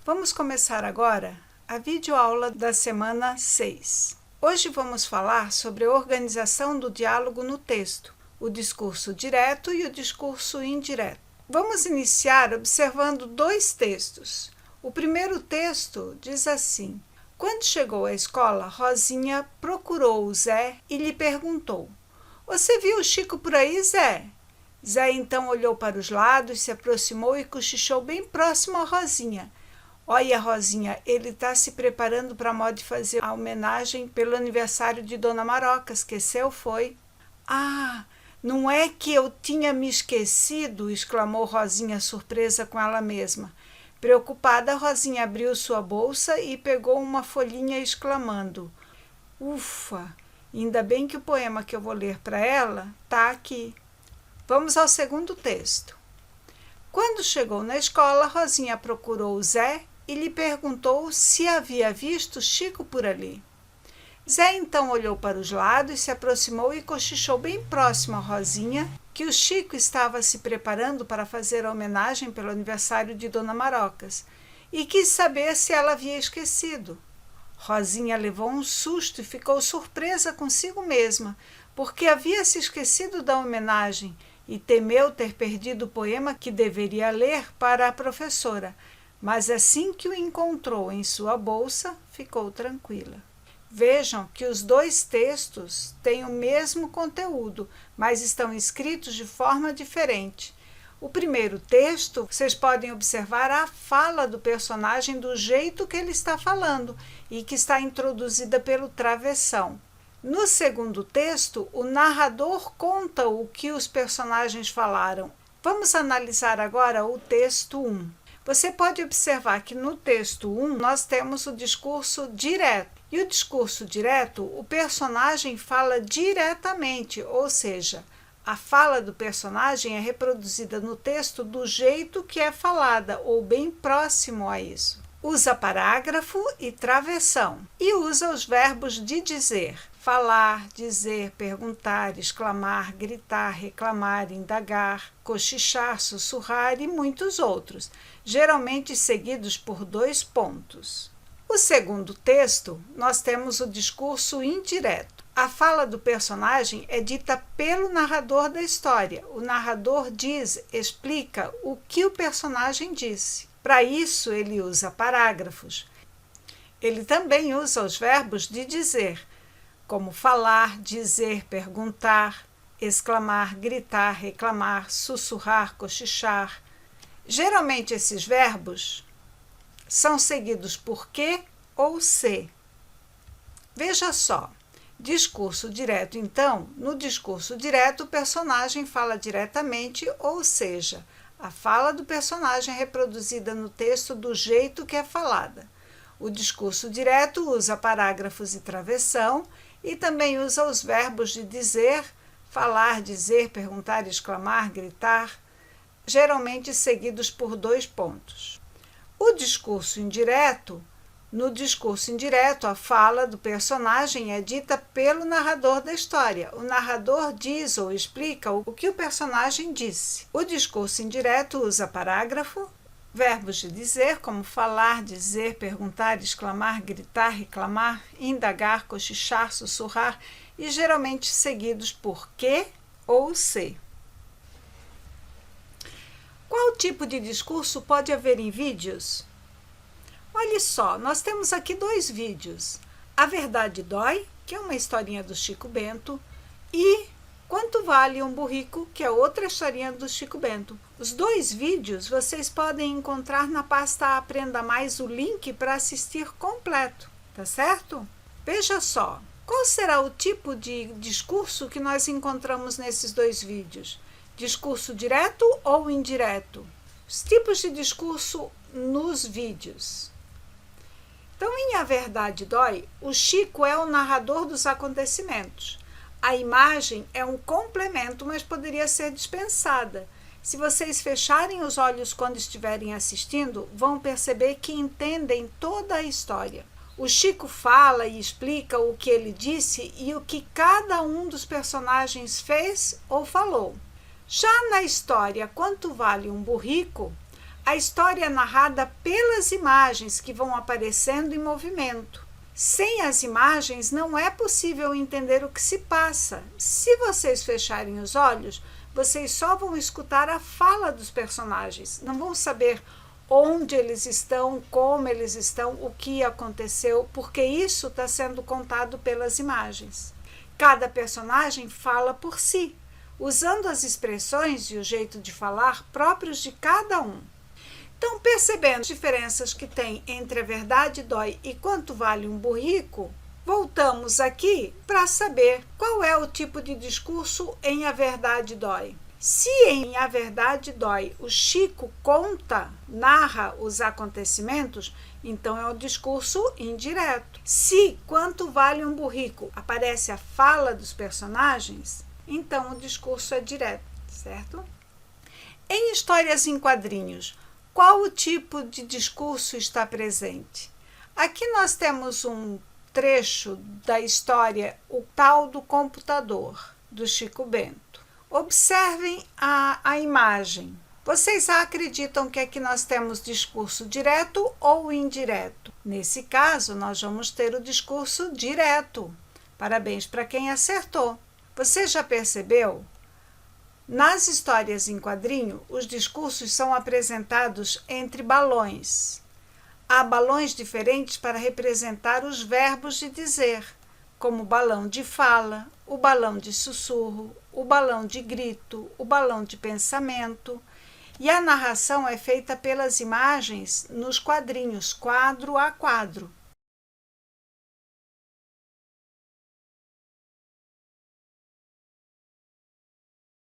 Vamos começar agora a videoaula da semana 6. Hoje vamos falar sobre a organização do diálogo no texto, o discurso direto e o discurso indireto. Vamos iniciar observando dois textos. O primeiro texto diz assim: quando chegou à escola, Rosinha procurou o Zé e lhe perguntou: "Você viu o Chico por aí, Zé?" Zé então olhou para os lados, se aproximou e cochichou bem próximo a Rosinha. "Olha, Rosinha, ele está se preparando para a moda de fazer a homenagem pelo aniversário de Dona Maroca. Esqueceu, foi?" "Ah, não é que eu tinha me esquecido!" exclamou Rosinha, surpresa com ela mesma. Preocupada, Rosinha abriu sua bolsa e pegou uma folhinha, exclamando: "Ufa, ainda bem que o poema que eu vou ler para ela está aqui." Vamos ao segundo texto. Quando chegou na escola, Rosinha procurou o Zé e lhe perguntou se havia visto Chico por ali. Zé então olhou para os lados, se aproximou e cochichou bem próximo a Rosinha que o Chico estava se preparando para fazer a homenagem pelo aniversário de Dona Marocas e quis saber se ela havia esquecido. Rosinha levou um susto e ficou surpresa consigo mesma, porque havia se esquecido da homenagem e temeu ter perdido o poema que deveria ler para a professora, mas assim que o encontrou em sua bolsa, ficou tranquila. Vejam que os dois textos têm o mesmo conteúdo, mas estão escritos de forma diferente. O primeiro texto, vocês podem observar a fala do personagem do jeito que ele está falando e que está introduzida pelo travessão. No segundo texto, o narrador conta o que os personagens falaram. Vamos analisar agora o texto 1. Você pode observar que no texto 1 nós temos o discurso direto. E o discurso direto, o personagem fala diretamente, ou seja, a fala do personagem é reproduzida no texto do jeito que é falada, ou bem próximo a isso. Usa parágrafo e travessão, e usa os verbos de dizer: falar, dizer, perguntar, exclamar, gritar, reclamar, indagar, cochichar, sussurrar e muitos outros, geralmente seguidos por 2 pontos. O segundo texto, nós temos o discurso indireto. A fala do personagem é dita pelo narrador da história. O narrador explica o que o personagem disse. Para isso, ele usa parágrafos. Ele também usa os verbos de dizer, como falar, dizer, perguntar, exclamar, gritar, reclamar, sussurrar, cochichar. Geralmente, esses verbos são seguidos por que ou se. Veja só, discurso direto, então, no discurso direto o personagem fala diretamente, ou seja, a fala do personagem é reproduzida no texto do jeito que é falada. O discurso direto usa parágrafos e travessão e também usa os verbos de dizer, falar, dizer, perguntar, exclamar, gritar, geralmente seguidos por 2 pontos. O discurso indireto, no discurso indireto, a fala do personagem é dita pelo narrador da história. O narrador diz ou explica o que o personagem disse. O discurso indireto usa parágrafo, verbos de dizer, como falar, dizer, perguntar, exclamar, gritar, reclamar, indagar, cochichar, sussurrar, e geralmente seguidos por que ou se. Qual tipo de discurso pode haver em vídeos? Olha só, nós temos aqui 2 vídeos. A Verdade Dói, que é uma historinha do Chico Bento, e Quanto Vale um Burrico, que é outra historinha do Chico Bento. Os 2 vídeos vocês podem encontrar na pasta Aprenda Mais o link para assistir completo, tá certo? Veja só, qual será o tipo de discurso que nós encontramos nesses 2 vídeos? Discurso direto ou indireto? Os tipos de discurso nos vídeos. Então, em A Verdade Dói, o Chico é o narrador dos acontecimentos. A imagem é um complemento, mas poderia ser dispensada. Se vocês fecharem os olhos quando estiverem assistindo, vão perceber que entendem toda a história. O Chico fala e explica o que ele disse e o que cada um dos personagens fez ou falou. Já na história Quanto Vale um Burrico, A história é narrada pelas imagens que vão aparecendo em movimento. Sem as imagens, não é possível entender o que se passa. Se vocês fecharem os olhos, vocês só vão escutar a fala dos personagens. Não vão saber onde eles estão, como eles estão, o que aconteceu, porque isso está sendo contado pelas imagens. Cada personagem fala por si, usando as expressões e o jeito de falar próprios de cada um. Então, percebendo as diferenças que tem entre a verdade dói e quanto vale um burrico, voltamos aqui para saber qual é o tipo de discurso em A Verdade Dói. Se em A Verdade Dói o Chico conta, narra os acontecimentos, então é o discurso indireto. Se Quanto Vale um Burrico aparece a fala dos personagens, então o discurso é direto, certo? Em histórias em quadrinhos, qual o tipo de discurso está presente? Aqui nós temos um trecho da história O Tal do Computador, do Chico Bento. Observem a imagem. Vocês acreditam que aqui nós temos discurso direto ou indireto? Nesse caso, nós vamos ter o discurso direto. Parabéns para quem acertou. Você já percebeu? Nas histórias em quadrinho, os discursos são apresentados entre balões. Há balões diferentes para representar os verbos de dizer, como o balão de fala, o balão de sussurro, o balão de grito, o balão de pensamento. E a narração é feita pelas imagens nos quadrinhos, quadro a quadro.